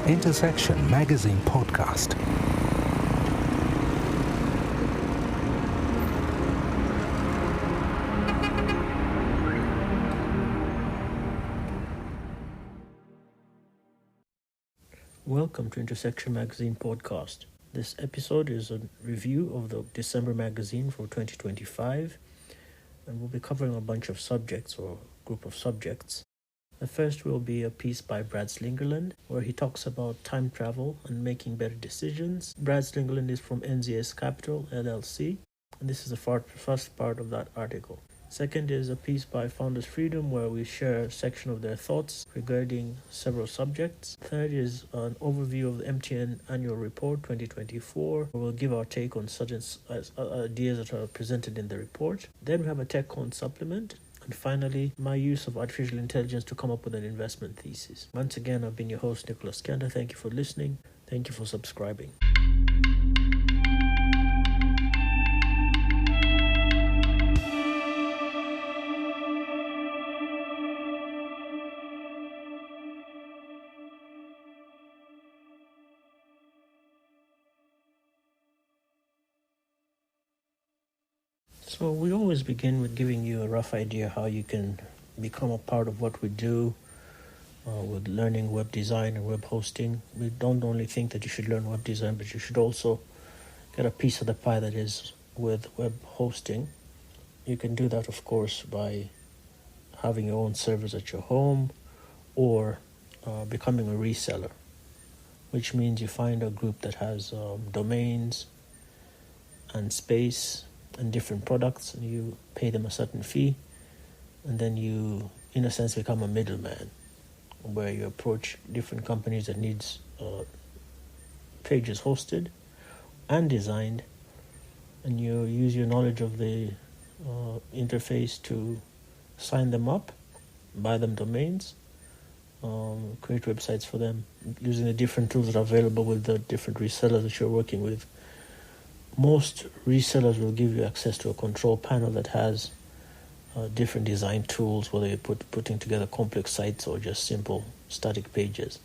Intersection Magazine Podcast. Welcome to Intersection Magazine Podcast. This episode is a review of the December magazine for 2025, and we'll be covering a bunch of subjects or group of subjects. The first will be a piece by Brad Slingerlend, where he talks about time travel and making better decisions. Brad Slingerlend is from NZS Capital, LLC, and this is the first part of that article. Second is a piece by Founders Freedom, where we share a section of their thoughts regarding several subjects. Third is an overview of the MTN Annual Report 2024, where we'll give our take on certain ideas that are presented in the report. Then we have a TechCon supplement. And finally, my use of artificial intelligence to come up with an investment thesis. Once again, I've been your host, Nicholas Kanda. Thank you for listening. Thank you for subscribing. So we always begin with giving you a rough idea how you can become a part of what we do with learning web design and web hosting. We don't only think that you should learn web design, but you should also get a piece of the pie that is with web hosting. You can do that, of course, by having your own servers at your home or becoming a reseller, which means you find a group that has domains and space and different products, and you pay them a certain fee, and then you, in a sense, become a middleman, where you approach different companies that needs pages hosted and designed, and you use your knowledge of the interface to sign them up, buy them domains, create websites for them, using the different tools that are available with the different resellers that you're working with. Most resellers will give you access to a control panel that has different design tools, whether you're putting together complex sites or just simple static pages.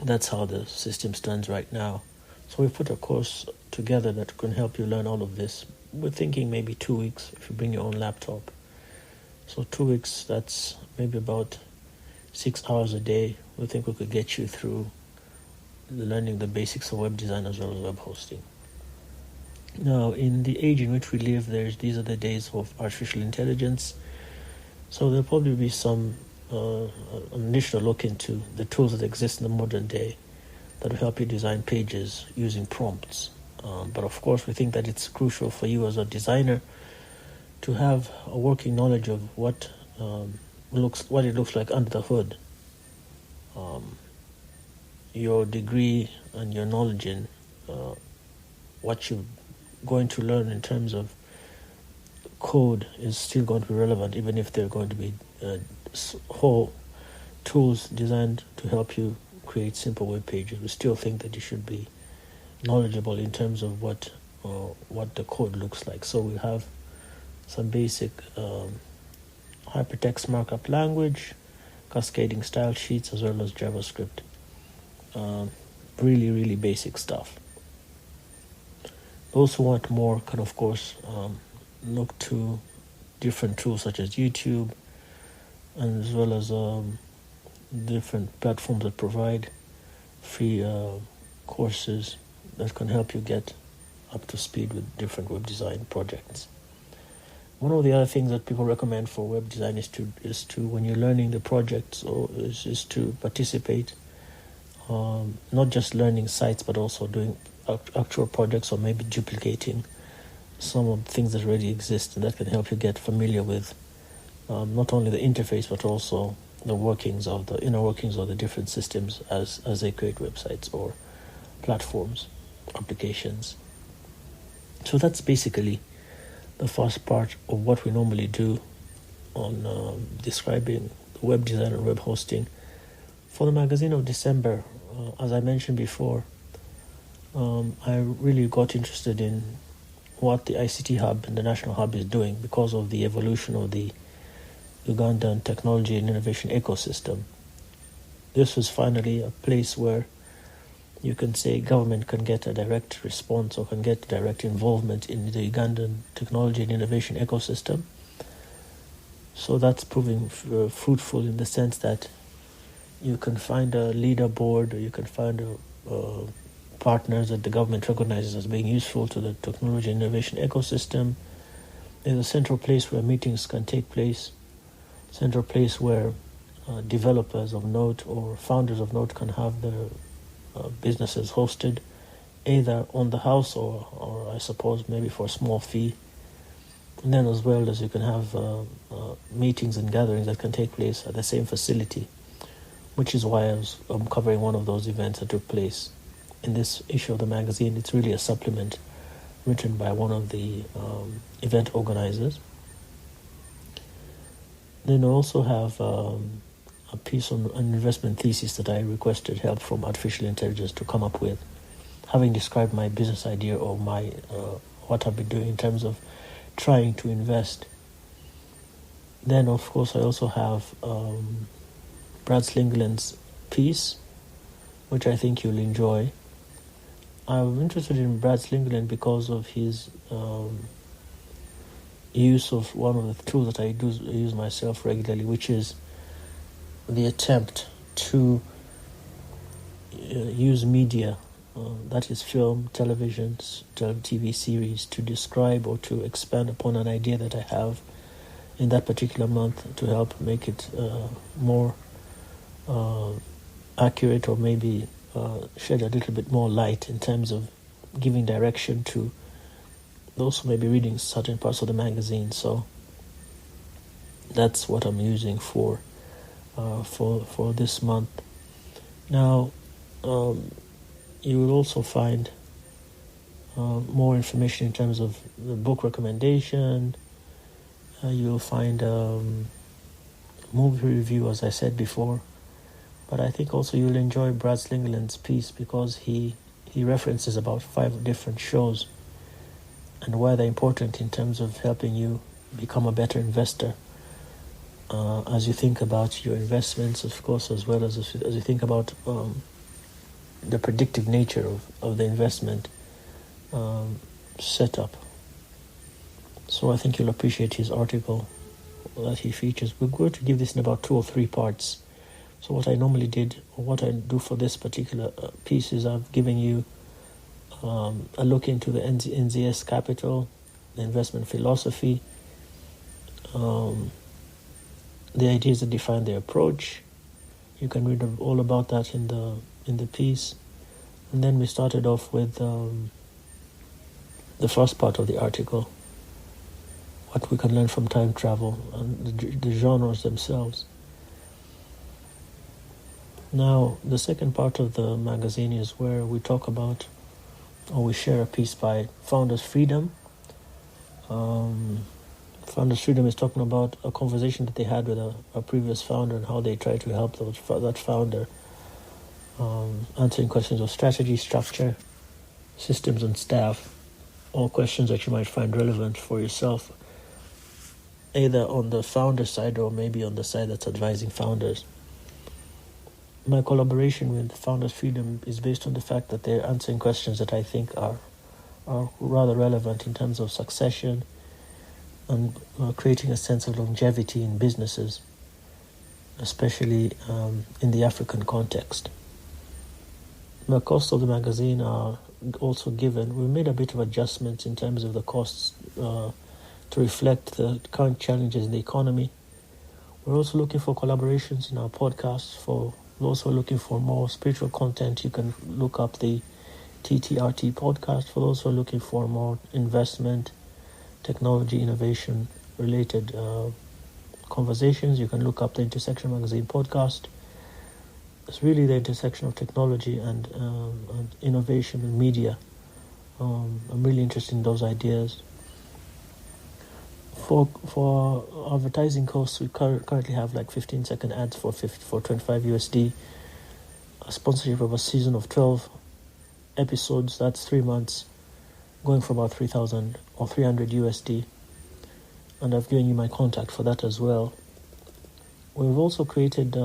That's how the system stands right now. So we put a course together that can help you learn all of this. We're thinking maybe 2 weeks if you bring your own laptop. So 2 weeks, that's maybe about 6 hours a day. We think we could get you through learning the basics of web design as well as web hosting. Now, in the age in which we live, these are the days of artificial intelligence. So there'll probably be some initial look into the tools that exist in the modern day that will help you design pages using prompts. But of course, we think that it's crucial for you as a designer to have a working knowledge of what it looks like under the hood. Your degree and your knowledge in what you're going to learn in terms of code is still going to be relevant, even if they're going to be whole tools designed to help you create simple web pages. We still think that you should be knowledgeable in terms of what the code looks like. So we have some basic hypertext markup language, cascading style sheets, as well as JavaScript. Really, really basic stuff. Those who want more can, of course, look to different tools such as YouTube, and as well as different platforms that provide free courses that can help you get up to speed with different web design projects. One of the other things that people recommend for web design is to when you're learning the projects, is to participate. Not just learning sites, but also doing actual projects, or maybe duplicating some of the things that already exist, and that can help you get familiar with not only the interface, but also the inner workings of the different systems as they create websites or platforms, applications. So that's basically the first part of what we normally do on describing web design and web hosting. For the magazine of December, as I mentioned before, I really got interested in what the ICT Hub and the National Hub is doing because of the evolution of the Ugandan technology and innovation ecosystem. This was finally a place where you can say government can get a direct response or can get direct involvement in the Ugandan technology and innovation ecosystem. So that's proving fruitful in the sense that you can find a leaderboard, or you can find partners that the government recognizes as being useful to the technology and innovation ecosystem. There's a central place where meetings can take place, central place where developers of note or founders of note can have their businesses hosted, either on the house or I suppose maybe for a small fee. And then as well as you can have meetings and gatherings that can take place at the same facility, which is why I'm covering one of those events that took place. In this issue of the magazine, it's really a supplement written by one of the event organizers. Then I also have a piece on an investment thesis that I requested help from artificial intelligence to come up with, having described my business idea or my what I've been doing in terms of trying to invest. Then, of course, I also have Brad Slingerland's piece, which I think you'll enjoy. I'm interested in Brad Slingerland because of his use of one of the tools that I use myself regularly, which is the attempt to use media, that is film, television, TV series, to describe or to expand upon an idea that I have in that particular month to help make it more accurate, or maybe shed a little bit more light in terms of giving direction to those who may be reading certain parts of the magazine. So that's what I'm using for this month. Now, you will also find more information in terms of the book recommendation. You'll find movie review, as I said before. But I think also you'll enjoy Brad Slingerland's piece because he references about 5 different shows and why they're important in terms of helping you become a better investor. As you think about your investments, of course, as well as you think about the predictive nature of the investment setup. So I think you'll appreciate his article that he features. We're going to give this in about 2 or 3 parts. So what I normally did, or what I do for this particular piece, is I've given you a look into the NZS capital, the investment philosophy, the ideas that define their approach. You can read all about that in the piece. And then we started off with the first part of the article, what we can learn from time travel and the genres themselves. Now, the second part of the magazine is where we talk about, or we share a piece by Founders Freedom. Founders Freedom is talking about a conversation that they had with a previous founder and how they try to help that founder answering questions of strategy, structure, systems, and staff, all questions that you might find relevant for yourself, either on the founder side or maybe on the side that's advising founders. My collaboration with Founders Freedom is based on the fact that they're answering questions that I think are rather relevant in terms of succession and creating a sense of longevity in businesses, especially in the African context. The costs of the magazine are also given. We made a bit of adjustments in terms of the costs to reflect the current challenges in the economy. We're also looking for collaborations in our podcasts. For those who are looking for more spiritual content, you can look up the TTRT podcast. For those who are looking for more investment, technology, innovation related conversations, you can look up the Intersection Magazine podcast. It's really the intersection of technology and innovation and media. I'm really interested in those ideas. For advertising costs, we currently have like 15-second ads for 25 USD, a sponsorship of a season of 12 episodes, that's 3 months, going for about 3,000 or 300 USD. And I've given you my contact for that as well. We've also created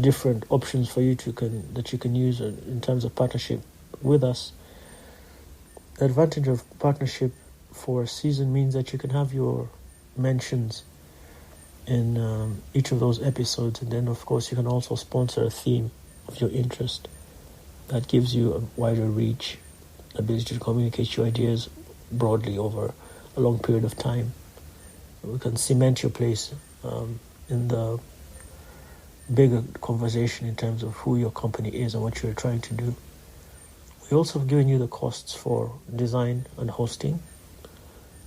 different options for you that you can use in terms of partnership with us. The advantage of partnership for a season means that you can have your mentions in each of those episodes, and then of course you can also sponsor a theme of your interest. That gives you a wider reach, ability to communicate your ideas broadly over a long period of time. We can cement your place in the bigger conversation in terms of who your company is and what you're trying to do. We also have given you the costs for design and hosting.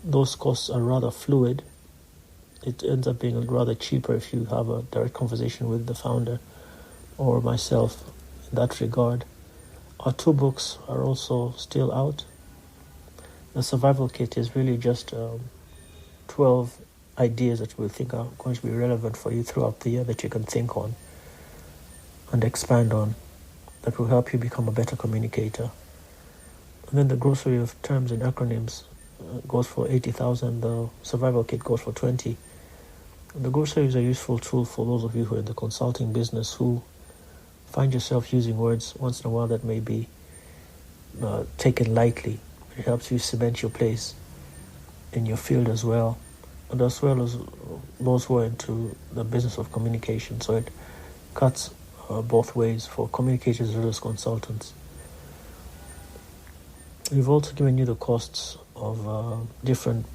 Those costs are rather fluid. It ends up being rather cheaper if you have a direct conversation with the founder or myself in that regard. Our 2 books are also still out. The survival kit is really just 12 ideas that we think are going to be relevant for you throughout the year that you can think on and expand on, that will help you become a better communicator. And then the grocery of terms and acronyms goes for 80,000. The survival kit goes for 20. The grocery is a useful tool for those of you who are in the consulting business who find yourself using words once in a while that may be taken lightly. It helps you cement your place in your field as well, and as well as those who are into the business of communication. So it cuts both ways for communicators as well as consultants. We've also given you the costs of different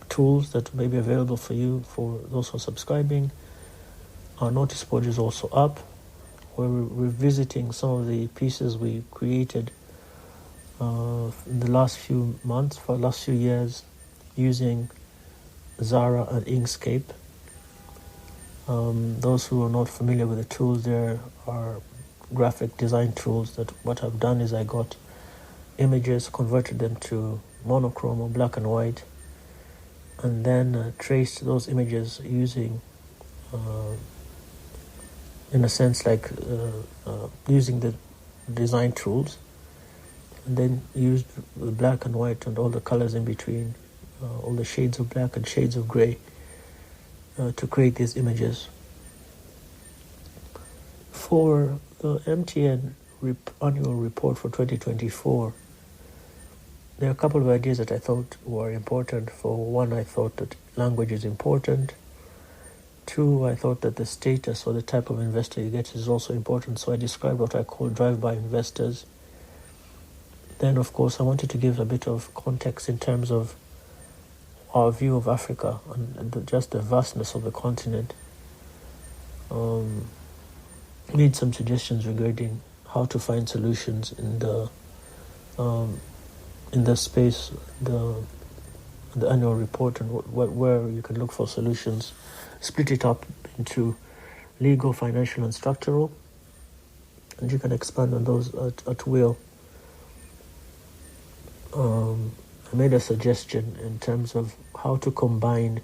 tools that may be available for you for those who are subscribing. Our notice board is also up, where we're revisiting some of the pieces we created in the last few months, for the last few years, using Zara and Inkscape. Those who are not familiar with the tools, there are graphic design tools that what I've done is I got images, converted them to monochrome or black and white, and then traced those images using, in a sense, like using the design tools, and then used the black and white and all the colors in between, all the shades of black and shades of gray, to create these images. For the MTN annual report for 2024, there are a couple of ideas that I thought were important. For one, I thought that language is important. 2, I thought that the status or the type of investor you get is also important, so I described what I call drive-by investors. Then, of course, I wanted to give a bit of context in terms of our view of Africa and just the vastness of the continent. Made some suggestions regarding how to find solutions in the space, the annual report, and where you can look for solutions. Split it up into legal, financial, and structural, and you can expand on those at will. I made a suggestion in terms of how to combine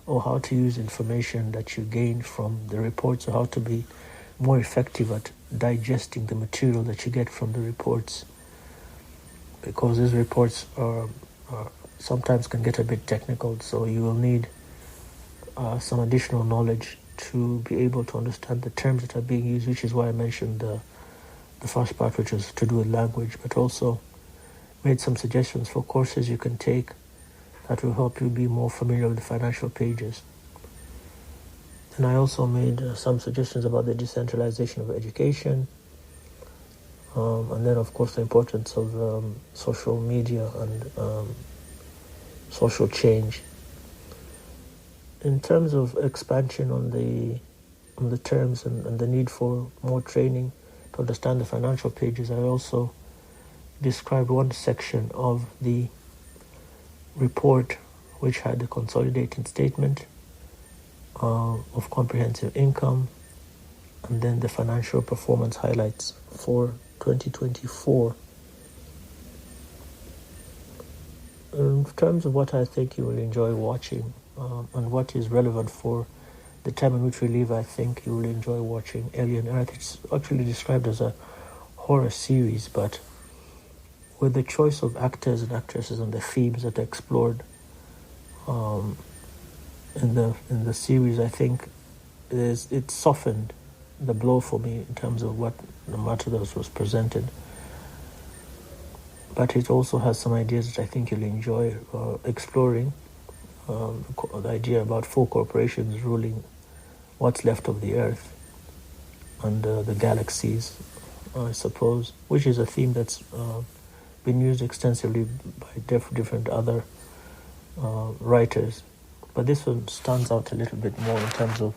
or how to use information that you gain from the reports, or how to be more effective at digesting the material that you get from the reports, because these reports are sometimes can get a bit technical, so you will need some additional knowledge to be able to understand the terms that are being used, which is why I mentioned the first part, which is to do with language, but also made some suggestions for courses you can take that will help you be more familiar with the financial pages. And I also made some suggestions about the decentralization of education, and then of course the importance of social media and social change. In terms of expansion on the terms and the need for more training to understand the financial pages, I also described one section of the report which had the consolidated statement of comprehensive income, and then the financial performance highlights for 2024. In terms of what I think you will enjoy watching and what is relevant for the time in which we live, I think you will enjoy watching Alien Earth. It's actually described as a horror series, but with the choice of actors and actresses and the themes that are explored in the series, I think it softened the blow for me in terms of what the matter that was presented. But it also has some ideas that I think you'll enjoy exploring. The idea about 4 corporations ruling what's left of the Earth and the galaxies, I suppose, which is a theme that's been used extensively by different other writers. But this one stands out a little bit more in terms of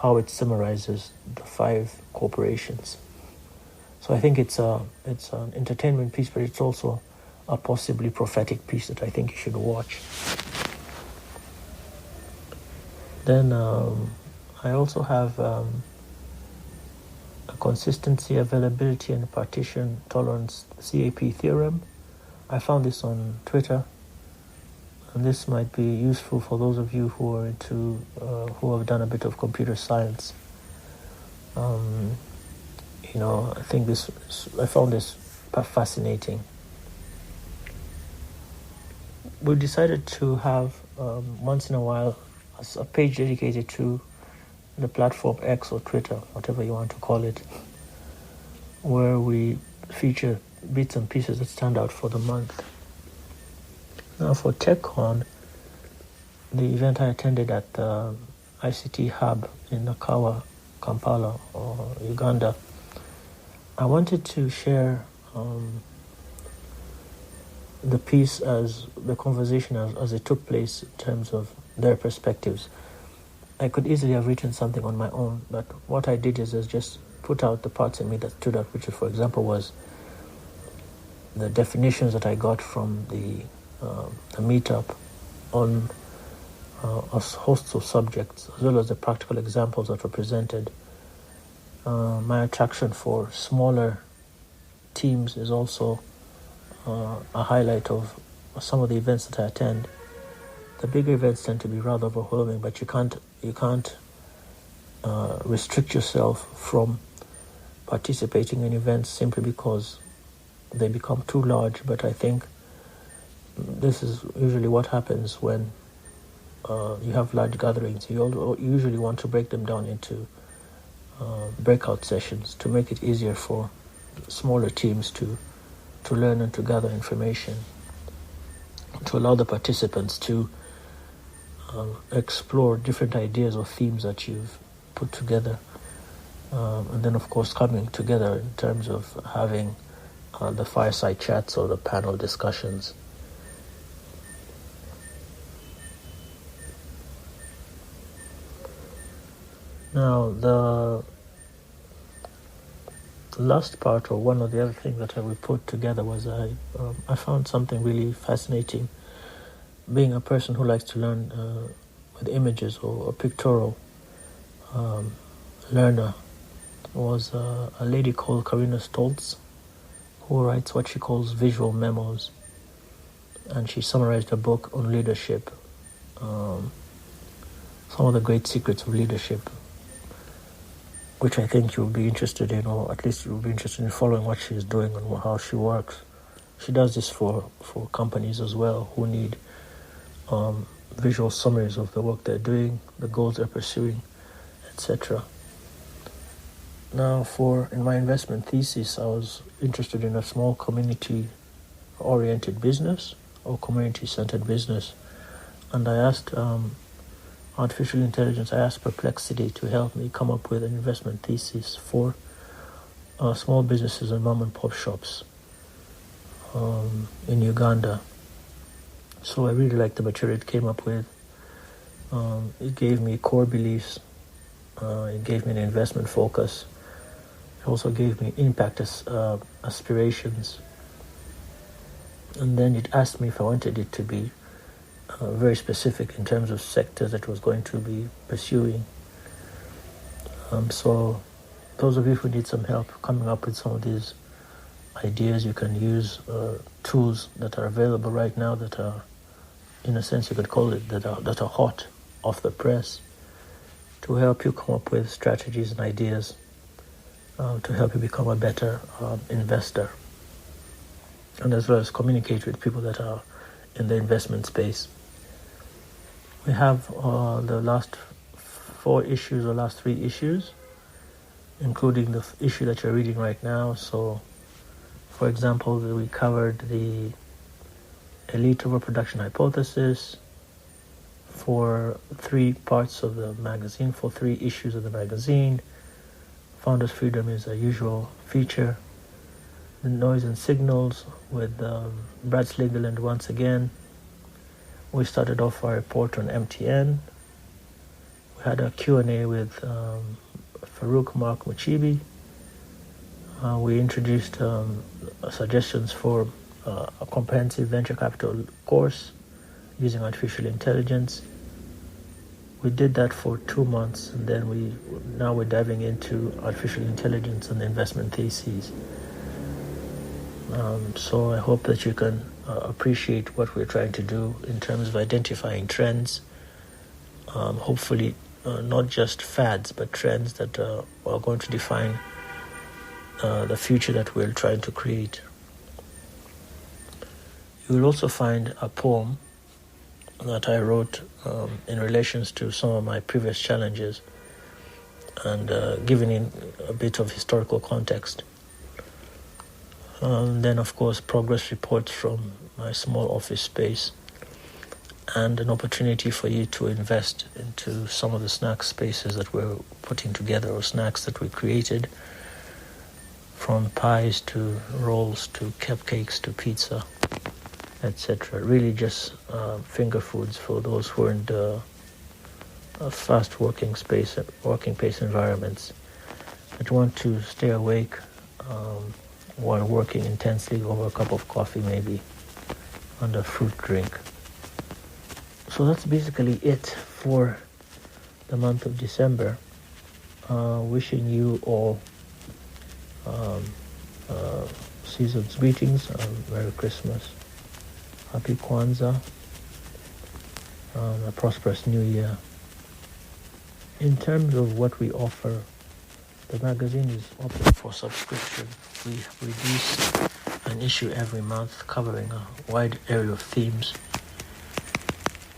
how it summarizes the 5 corporations. So I think it's an entertainment piece, but it's also a possibly prophetic piece that I think you should watch. Then I also have a consistency, availability, and partition tolerance CAP theorem. I found this on Twitter, and this might be useful for those of you who are who have done a bit of computer science. I think I found this fascinating. We decided to have once in a while a page dedicated to the platform X or Twitter, whatever you want to call it, where we feature bits and pieces that stand out for the month. Now for TechCon, the event I attended at the ICT Hub in Nakawa, Kampala, or Uganda, I wanted to share the piece as the conversation as it took place in terms of their perspectives. I could easily have written something on my own, but what I did is just put out the parts in me that stood out, which, for example, was the definitions that I got from the meetup on a host of subjects, as well as the practical examples that were presented. My attraction for smaller teams is also a highlight of some of the events that I attend. The bigger events tend to be rather overwhelming, but you can't restrict yourself from participating in events simply because they become too large. But I think this is usually what happens when you have large gatherings. You usually want to break them down into breakout sessions to make it easier for smaller teams to learn and to gather information, to allow the participants to explore different ideas or themes that you've put together, and then of course coming together in terms of having the fireside chats or the panel discussions. Now the last part, or one of the other things that I would put together, was I found something really fascinating. Being a person who likes to learn with images or a pictorial learner, was a lady called Karina Stoltz, who writes what she calls visual memos, and she summarized a book on leadership, some of the great secrets of leadership, which I think you'll be interested in, or at least you'll be interested in following what she's doing and how she works. She does this for companies as well who need visual summaries of the work they're doing, the goals they're pursuing, etc. Now, in my investment thesis, I was interested in a small community-oriented business or community-centered business, and I asked artificial intelligence, I asked Perplexity to help me come up with an investment thesis for small businesses and mom-and-pop shops in Uganda. So I really liked the material it came up with. It gave me core beliefs. It gave me an investment focus. It also gave me impact aspirations. And then it asked me if I wanted it to be very specific in terms of sectors that was going to be pursuing. So those of you who need some help coming up with some of these ideas, you can use tools that are available right now that are, in a sense you could call it, that are hot off the press. to help you come up with strategies and ideas to help you become a better investor, and as well as communicate with people that are in the investment space. We have the last 4 issues or last 3 issues, including the issue that you're reading right now. So, for example, we covered the elite overproduction hypothesis for 3 parts of the magazine, for 3 issues of the magazine. Founder's freedom is a usual feature. The noise and signals with Brad Slingerlend once again. We started off our report on MTN. We had a Q&A with Farouk Mark Muchibi. We introduced suggestions for a comprehensive venture capital course using artificial intelligence. We did that for 2 months, and then now we're diving into artificial intelligence and the investment theses. So I hope that you can appreciate what we're trying to do in terms of identifying trends, hopefully not just fads, but trends that are going to define the future that we're trying to create. You will also find a poem that I wrote in relations to some of my previous challenges and giving in a bit of historical context. Then, of course, progress reports from my small office space and an opportunity for you to invest into some of the snack spaces that we're putting together, or snacks that we created, from pies to rolls to cupcakes to pizza, etc. Really just finger foods for those who are in the fast working pace environments that want to stay awake while working intensely over a cup of coffee maybe and a fruit drink. So that's basically it for the month of December. Wishing you all season's greetings, Merry Christmas, Happy Kwanzaa, a prosperous New Year. In terms of what we offer, the magazine is open for subscription. We release an issue every month covering a wide area of themes.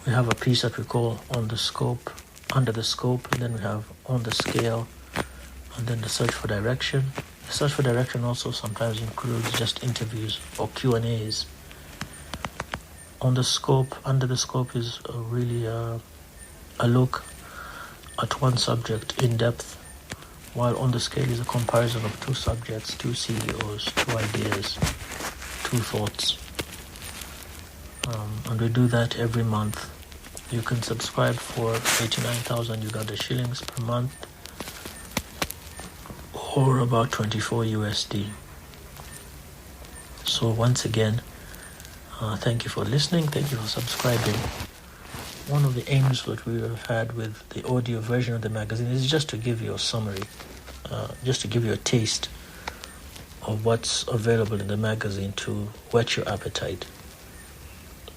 We have a piece that we call Under the Scope, and then we have On the Scale, and then the Search for Direction. The Search for Direction also sometimes includes just interviews or Q&As. Under the Scope is really a look at one subject in depth, while On the Scale is a comparison of 2 subjects, 2 CEOs, 2 ideas, 2 thoughts. And we do that every month. You can subscribe for 89,000 Uganda shillings per month, or about 24 USD. So once again, thank you for listening. Thank you for subscribing. One of the aims that we have had with the audio version of the magazine is just to give you a summary, just to give you a taste of what's available in the magazine to whet your appetite.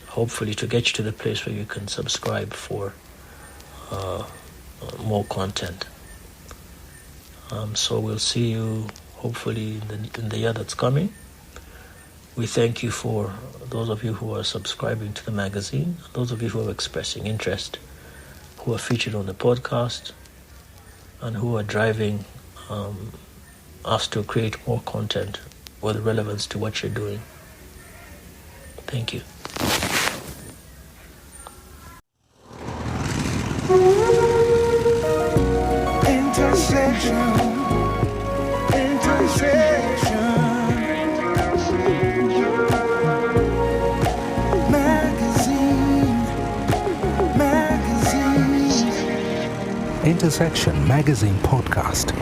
Hopefully to get you to the place where you can subscribe for more content. So we'll see you hopefully in the year that's coming. We thank you for those of you who are subscribing to the magazine, those of you who are expressing interest, who are featured on the podcast, and who are driving us to create more content with relevance to what you're doing. Thank you. Intersection Magazine Podcast.